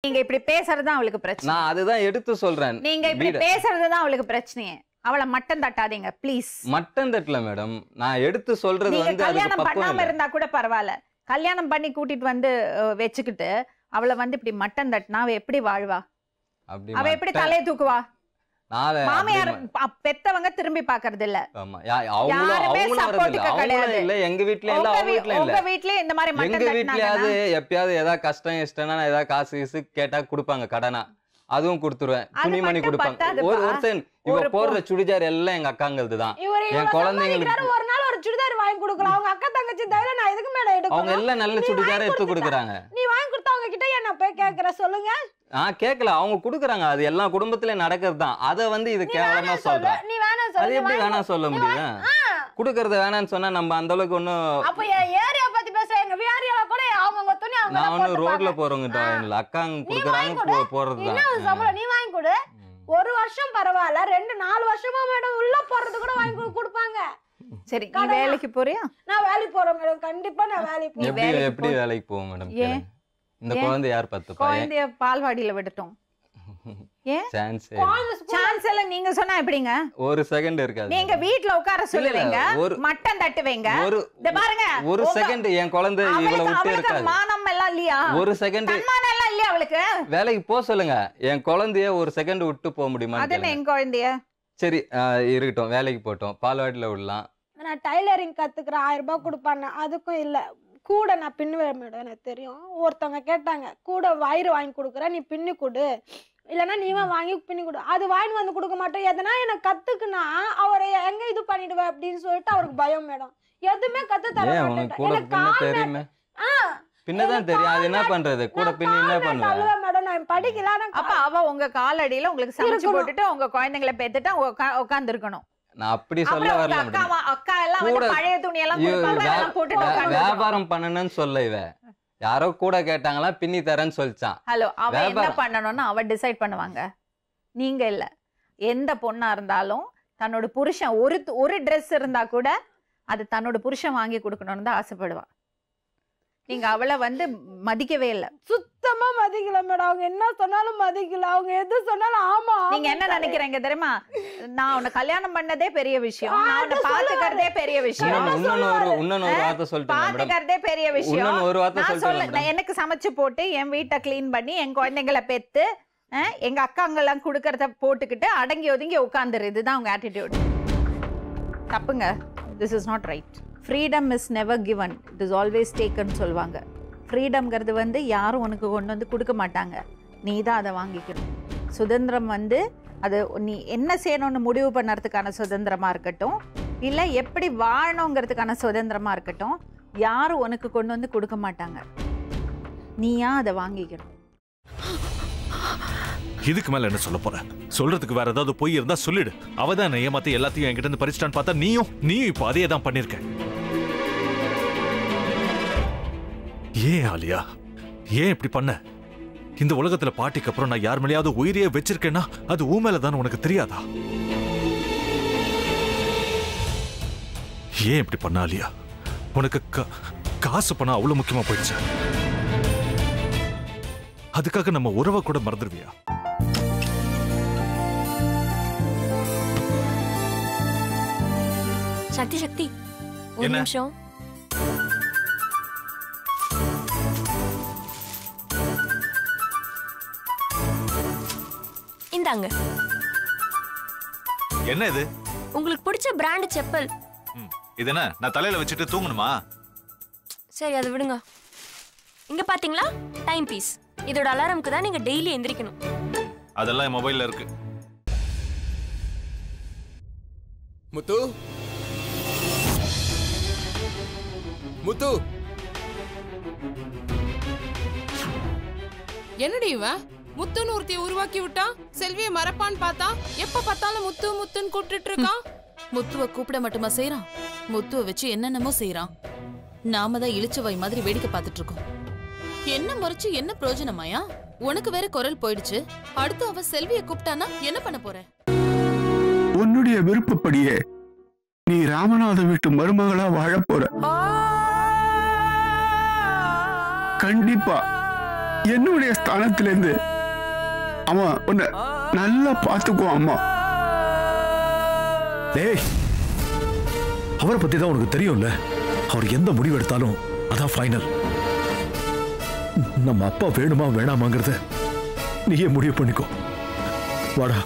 நீங்க இப்படி பேசுறது தான் அவளுக்கு பிரச்சனை. நான் அதுதான் எடுத்து சொல்றேன். நீங்க இப்படி பேசுறது தான் அவளுக்கு பிரச்சனையே. அவளை மட்டன் தட்டாதீங்க ப்ளீஸ். மட்டன் தட்டல மேடம், நான் எடுத்து சொல்றது வந்து கல்யாணம் பண்ணாம இருந்தா கூட பரவாயில்ல, கல்யாணம் பண்ணி கூட்டிட்டு வந்து வச்சுக்கிட்டு அவளை வந்து இப்படி மட்டன் தட்டினா அவ எப்படி வாழ்வா? அவ எப்படி தலையை தூக்குவா? மாமியார் பெத்தவங்க திரும்பி பாக்குறது இல்ல. எங்க வீட்லயே இந்த மாதிரி மட்டன் வீட்லயாவது எப்பயாவது ஏதாவது கஷ்டம் இஷ்டம்னா ஏதாவது காசு கேட்டா குடுப்பாங்க கடனா, அதுவும் கொடுத்துருவேன். துணிமணி கொடுப்பாங்க. இவ போடுற சுடிதார் எல்லாம் எங்க அக்காங்களதுதான். என் குழந்தைங்களுக்கு ஒரு நாள் ஒரு சுடிதார் வாங்கி கொடுக்கலாம். அவங்க அக்கா தங்கச்சி தவிர நான் எதுக்கு மேல எடுக்கணும்? அவங்க எல்லாம் நல்ல சுடிதார் எடுத்து கொடுக்குறாங்க. நீ வாங்கி கொடுத்தா அவங்க கிட்ட என்ன போய் கேக்குற சொல்லுங்க? கேக்கல, அவங்க குடுக்குறாங்க. அது எல்லா குடும்பத்திலே நடக்கிறது தான். அத வந்து இது கேவலமா சொல்றேன். நீ வேணாம் சொல்ல. அது எப்படி வேணாம் சொல்ல முடியும்? குடுக்கறத வேணாம்னு சொன்னா நம்ம அந்த அளவுக்கு ஒண்ணும். அப்ப ஏரியா பத்தி பேசுற எங்க ஏரியால கூட அவங்க துணி அவங்க நான் ஒண்ணு ரோட்ல போறவங்க இல்ல, அக்காங்க குடுக்குறாங்க போறது தான். நீ வாங்கி கொடு. ஒரு வருஷம் பரவாயில்ல, 2-4 வருஷமா மேடம் உள்ள போறது கூட வாங்கி கொடுப்பாங்க. சரி, நீ வேலைக்கு போறியா? நான் வேலைக்கு போறேன் மேடம். கண்டிப்பா நான் வேலைக்கு போறேன். எப்படி வேலைக்கு போவோம் மேடம்? இந்த குழந்தை யார் பார்த்துப்பா? குழந்தைய பால்வாடியில விட்டுட்டோம். நீங்க சொன்னா எப்படிங்க? ஒரு செகண்ட் இருக்காது. நீங்க வீட்ல உட்கார சொல்லுவீங்க, மட்டன் தட்டுவீங்க. பாருங்க, ஒரு செகண்ட் என் குழந்தை இவள விட்டு இருக்காது. மானம் எல்லாம் இல்லையா? ஒரு செகண்ட் மானம் எல்லாம் இல்லையா அவளுக்கு? வேலைக்கு போக சொல்லுங்க. என் குழந்தைய ஒரு செகண்ட் விட்டு போக முடியுமா? அது என் குழந்தைய. சரி இருக்கட்டும், வேலைக்கு போட்டோம், பால்வாடியில விடலாம். நான் டைலரிங் கத்துக்கிறேன், 1000 ரூபாய் கொடுப்பாங்க. அதுக்கும் இல்ல, கூட நான் பின்னுவேன் மேடம். எனக்கு தெரியும். ஒருத்தவங்க கேட்டாங்க, கூட வயிறு வாங்கி கொடுக்குறேன், நீ பின்னி கொடு, இல்லைன்னா நீவா வாங்கி பின்னி கொடு. அது வாங்கி வந்து கொடுக்க மாட்டேன். எதனா எனக்கு கத்துக்குன்னா அவரை எங்க இது பண்ணிடுவேன் அப்படின்னு சொல்லிட்டு அவருக்கு பயம் மேடம். எதுவுமே கத்து தர மாட்டேன். பின்னதான் தெரியும். அது என்ன பண்றது? கூட பின்னி என்ன பண்ணுவேன் மேடம்? நான் படிக்கல. அப்ப அவ உங்க காலடியில உங்களுக்கு சமைச்சு போட்டுட்டு உங்க குழந்தைங்களை பேத்துட்டு உட்கார்ந்து இருக்கணும். நான் அப்படி சொல்ல வரல. அக்கா எல்லாம் வந்து பழைய துணி எல்லாம் போட்டுட்டு வியாபாரம் பண்ணணும்னு சொல்ல இவ யாரோ கூட கேட்டாங்களா, பின்னி தரேன்னு சொல்லிச்சான். ஹலோ, அவ என்ன பண்ணணும்னு அவ டிசைட் பண்ணுவாங்க, நீங்க இல்ல. எந்த பொண்ணா இருந்தாலும் தன்னோட புருஷன் ஒரு ட்ரெஸ் இருந்தா கூட அது தன்னோட புருஷன் வாங்கி கொடுக்கணும்னு தான் ஆசைப்படுவா. நீங்க அவளை வந்து மதிக்கவே இல்ல. சுத்தமா மதிக்கல மேடம். அவங்க என்ன சொன்னாலும் மதிக்கல. அவங்க எது சொன்னாலும் ஆமா. நீங்க என்ன நினைக்கிறீங்க தெரியுமா? நான் உன்னை கல்யாணம் பண்ணதே பெரிய விஷயம், நான் உன்னை பாத்துக்கிறதே பெரிய விஷயம், பாத்துக்கிறதே பெரிய விஷயம். நான் சொல்ல, எனக்கு சமைச்சு போட்டு என் வீட்டை கிளீன் பண்ணி என் குழந்தைங்களை பெத்து எங்க அக்காங்கெல்லாம் கொடுக்கறத போட்டுக்கிட்டு அடங்கி ஒதுங்கி உட்காந்துரு. இதுதான் உங்க ஆட்டிடியூட். தப்புங்க. This is not right. Freedom is never given, it is always taken சொல்லுவாங்க. ஃப்ரீடம்ங்கிறது வந்து யாரும் உனக்கு கொண்டு வந்து கொடுக்க மாட்டாங்க, நீ தான் அதை வாங்கிக்கணும். சுதந்திரம் வந்து அது நீ என்ன செய்யணும்னு முடிவு பண்ணுறதுக்கான சுதந்திரமாக இருக்கட்டும், இல்லை எப்படி வாழணுங்கிறதுக்கான சுதந்திரமாக இருக்கட்டும், யாரும் உனக்கு கொண்டு வந்து கொடுக்க மாட்டாங்க, நீயா அதை வாங்கிக்கணும். இதுக்கு மேல என்ன சொல்ல போற? சொல்றதுக்கு வேற ஏதாவது போய் இருந்தா சொல்லிடு. அவதான் ஏமாத்தி எல்லாத்தையும் என்கிட்ட இருந்து பறிச்சிட்டான்னு பார்த்தா நீயும் இப்ப அதே தான் பண்ணிருக்க. ஏன் ஆலியா, ஏன் இப்படி பண்ண? இந்த உலகத்துல பாட்டிக்கு அப்புறம் நான் யார் மேலேயாவது உயிரியே வச்சிருக்கேன்னா அது ஊ மேலதான் உனக்கு தெரியாதா? ஏன் இப்படி பண்ண ஆலியா? உனக்கு காசு பணம் அவ்வளவு முக்கியமா போயிடுச்சு. அதுக்காக நம்ம உறவை கூட மறந்துடுவியா? சக்தி சக்தி, ஒரு நிமிஷம். இந்தாங்க. என்ன இது? உங்களுக்கு பிடிச்ச பிராண்ட் செப்பல். இது என்ன நான் தலையில வச்சிட்டு தூங்கணுமா? சரி, அதை விடுங்க. இங்க பாத்தீங்களா, டைம் பீஸ். இதோட அலாரம்க்கு தான் நீங்க டெய்லி எந்திரிக்கணும். அதெல்லாம் என் மொபைல்ல இருக்கு. முத்து, முத்து, என்னடி இவன் முத்துன்னு ஒருத்தைய உருவாக்கி விட்டான்? செல்வியை மறப்பான்னு பார்த்தா எப்ப பார்த்தாலும் முத்து முத்துன்னு கூப்பிட்டு இருக்கான். முத்துவ கூப்பிட மட்டுமா செய்யறான், முத்துவ வச்சு என்னென்னமோ செய்யறான். நாம தான் இழிச்சவாய் மாதிரி வேடிக்கை பார்த்துட்டு இருக்கோம். என்ன முறைச்சு என்ன பிரயோஜனமாயா? உனக்கு வேற குரல் போயிடுச்சு. அடுத்து அவ செல்வியை கூப்பிட்டானா என்ன பண்ண போற? உன்னுடைய விருப்பப்படியே நீ ராமநாத வீட்டு மருமகளா வாழ போற. கண்டிப்பா என்னுடைய ஸ்தானத்திலேருந்து அவன் உன்னை நல்லா பார்த்துக்குவான் அம்மா. டேய், அவரை பத்தி தான் உனக்கு தெரியும்ல. அவர் எந்த முடிவு எடுத்தாலும் அதான் ஃபைனல். நம்ம அப்பா வேணுமா வேணாமாங்கிறத நீயே முடிவு பண்ணிக்கோ. வாடா.